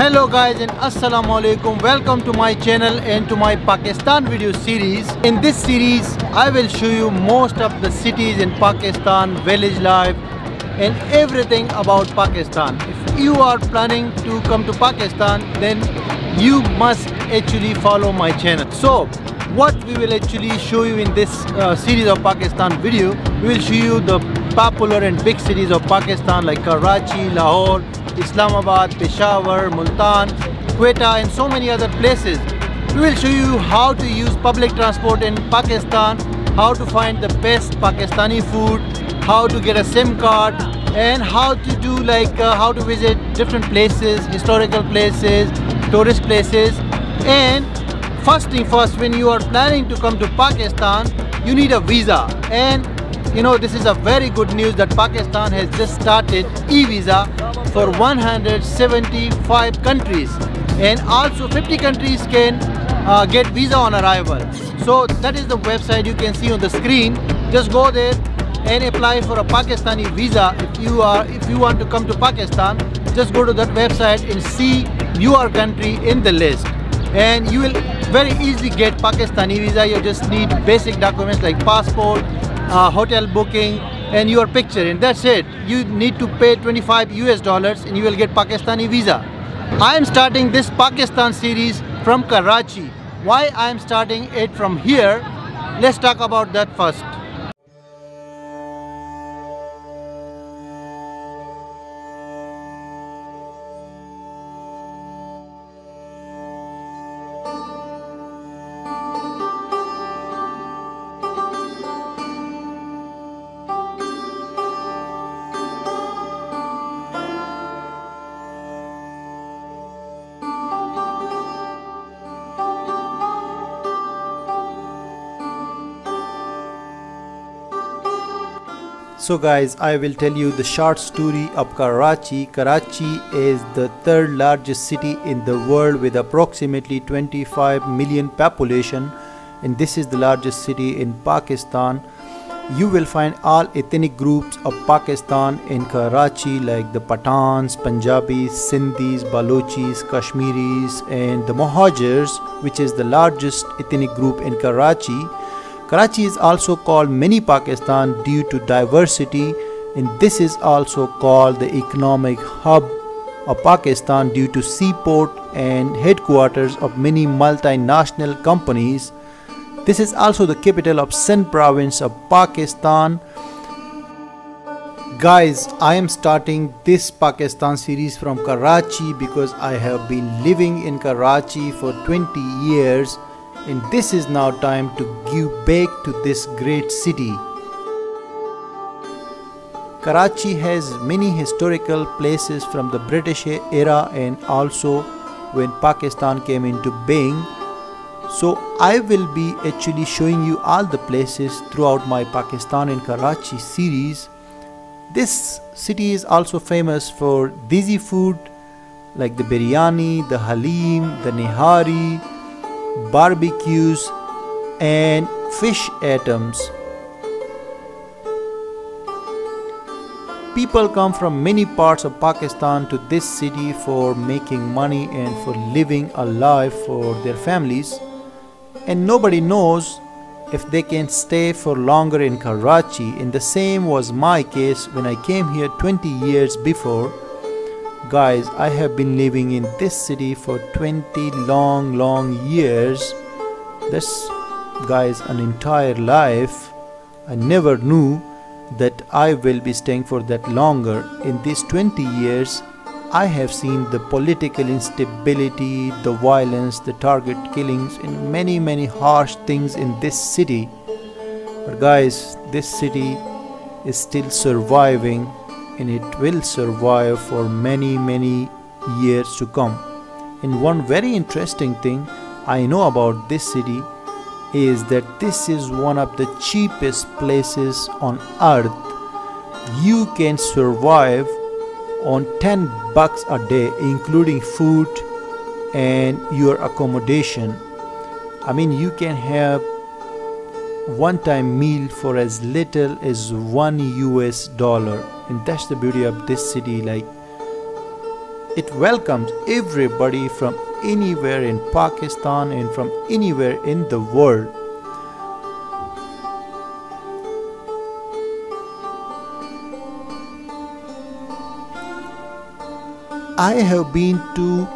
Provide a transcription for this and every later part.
Hello guys and assalamu alaikum. Welcome to my channel and to my Pakistan video series. In this series I will show you most of the cities in Pakistan, village life and everything about Pakistan. If you are planning to come to Pakistan, then you must actually follow my channel. So what we will actually show you in this series of Pakistan video, we will show you the popular and big cities of Pakistan like Karachi, Lahore, Islamabad, Peshawar, Multan, Quetta and so many other places. We will show you how to use public transport in Pakistan, how to find the best Pakistani food, how to get a SIM card and how to do how to visit different places, historical places, tourist places. And first thing first, when you are planning to come to Pakistan, you need a visa. And you know, this is a very good news that Pakistan has just started e-visa for 175 countries, and also 50 countries can get visa on arrival. So that is the website you can see on the screen. Just go there and apply for a Pakistani visa. If you want to come to Pakistan, just go to that website and see your country in the list, and you will very easily get Pakistani visa. You just need basic documents like passport, hotel booking and your picture, and that's it. You need to pay $25 and you will get Pakistani visa. I am starting this Pakistan series from Karachi. Why I am starting it from here? Let's talk about that first. So guys, I will tell you the short story of Karachi. Karachi is the third largest city in the world with approximately 25 million population, and this is the largest city in Pakistan. You will find all ethnic groups of Pakistan in Karachi like the Pathans, Punjabis, Sindhis, Balochis, Kashmiris and the Muhajirs, which is the largest ethnic group in Karachi. Karachi is also called Mini Pakistan due to diversity, and this is also called the economic hub of Pakistan due to seaport and headquarters of many multinational companies. This is also the capital of Sindh province of Pakistan. Guys, I am starting this Pakistan series from Karachi because I have been living in Karachi for 20 years. And this is now time to give back to this great city. Karachi has many historical places from the British era and also when Pakistan came into being. So I will be actually showing you all the places throughout my Pakistan and Karachi series. This city is also famous for desi food like the biryani, the halim, the nihari, barbecues and fish items. People come from many parts of Pakistan to this city for making money and for living a life for their families, and nobody knows if they can stay for longer in Karachi. And the same was my case when I came here 20 years before. Guys, I have been living in this city for 20 long years. That's, guys, an entire life. I never knew that I will be staying for that longer. In these 20 years, I have seen the political instability, the violence, the target killings and many harsh things in this city. But guys, this city is still surviving, and it will survive for many years to come. And one very interesting thing I know about this city is that this is one of the cheapest places on earth. You can survive on $10 a day, including food and your accommodation. I mean, you can have one-time meal for as little as $1 US, and that's the beauty of this city. Like, It welcomes everybody from anywhere in Pakistan and from anywhere in the world. I have been to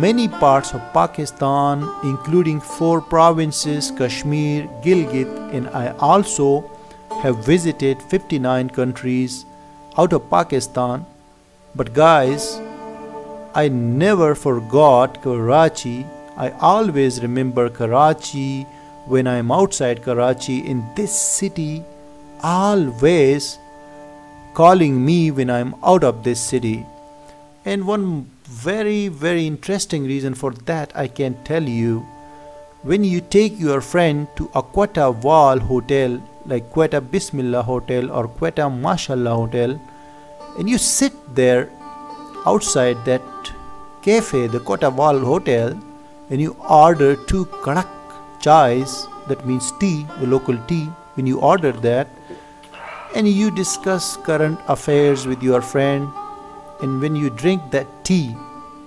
many parts of Pakistan, including 4 provinces, Kashmir, Gilgit, and I also have visited 59 countries out of Pakistan. But guys, I never forgot Karachi. I always remember Karachi when I am outside Karachi. In this city, always calling me when I am out of this city. And one very interesting reason for that I can tell you. When you take your friend to a Quetta wall hotel like Quetta Bismillah hotel or Quetta Mashallah hotel, and you sit there outside that cafe, the Quetta wall hotel, and you order 2 Kharak chais, that means tea, the local tea. When you order that and you discuss current affairs with your friend, and when you drink that tea,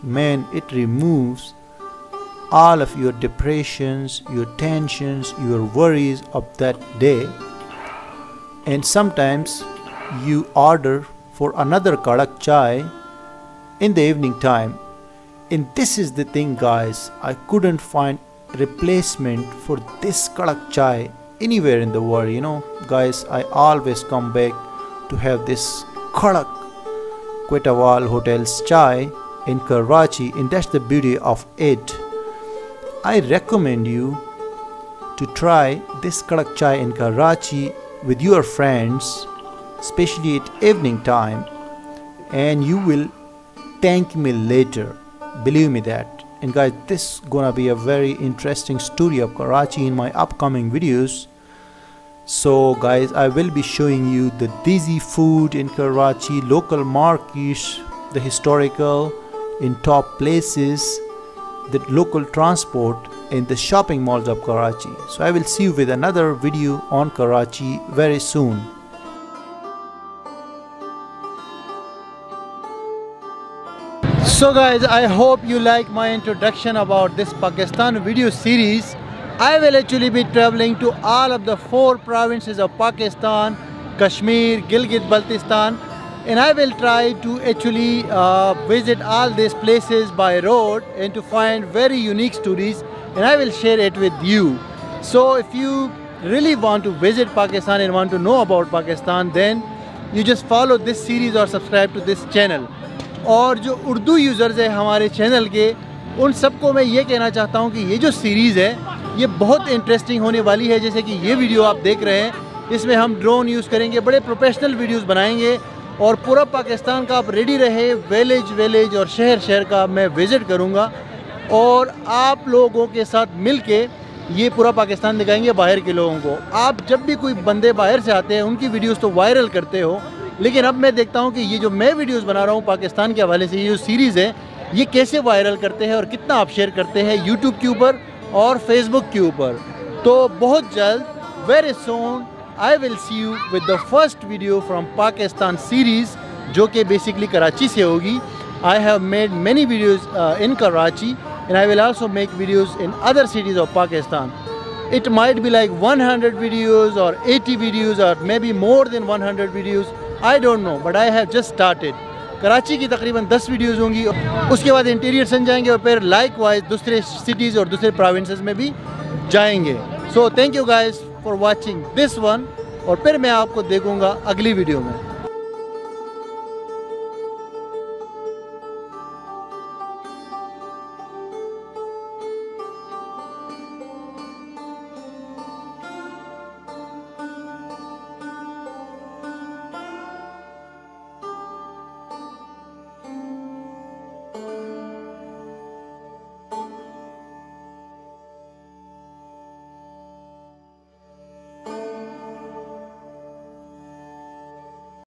man, it removes all of your depressions, your tensions, your worries of that day. And sometimes you order for another Kharak chai in the evening time. And this is the thing, guys, I couldn't find replacement for this Kharak chai anywhere in the world. You know, guys, I always come back to have this Kharak Quetta Wall Hotel's chai in Karachi, and that's the beauty of it. I recommend you to try this Kharak chai in Karachi with your friends, especially at evening time, and you will thank me later, believe me that. And guys, this is gonna be a very interesting story of Karachi in my upcoming videos. So guys, I will be showing you the desi food in Karachi, local markets, the historical in top places, the local transport, and the shopping malls of Karachi. So I will see you with another video on Karachi very soon. So guys, I hope you like my introduction about this Pakistan video series. I will actually be traveling to all of the 4 provinces of Pakistan, Kashmir, Gilgit-Baltistan, and I will try to actually visit all these places by road and to find very unique stories, and I will share it with you. So if you really want to visit Pakistan and want to know about Pakistan, then you just follow this series or subscribe to this channel. और जो Urdu users है हमारे channel के, उन सबको मैं ये कहना चाहता हूँ कि ये जो सीरीज़ है ये बहुत इंटरेस्टिंग होने वाली है। जैसे कि ये वीडियो आप देख रहे हैं, इसमें हम ड्रोन यूज़ करेंगे, बड़े प्रोफेशनल वीडियोस बनाएंगे और पूरा पाकिस्तान का आप रेडी रहे, विलेज और शहर का मैं विज़िट करूँगा और आप लोगों के साथ मिल के ये पूरा पाकिस्तान दिखाएंगे बाहर के लोगों को। आप जब भी कोई बंदे बाहर से आते हैं उनकी वीडियोस तो वायरल करते हो, लेकिन अब मैं देखता हूँ कि ये जो मैं वीडियोस बना रहा हूँ पाकिस्तान के हवाले से, ये जो सीरीज़ है ये कैसे वायरल करते हैं और कितना आप शेयर करते हैं यूट्यूब के ऊपर और फेसबुक के ऊपर। तो बहुत जल्द, very soon, I will see you with the first video from Pakistan series, जो कि बेसिकली कराची से होगी। I have made many videos in Karachi and I will also make videos in other cities of Pakistan. It might be like 100 videos or 80 videos or maybe more than 100 videos. I don't know, but I have just started. Karachi की तकरीबन 10 videos होंगी, उसके बाद interior सन जाएंगे और फिर like wise दूसरे cities और दूसरे प्रोविंसेस में भी जाएंगे। So thank you guys for watching this one, और फिर मैं आपको देखूँगा अगली वीडियो में।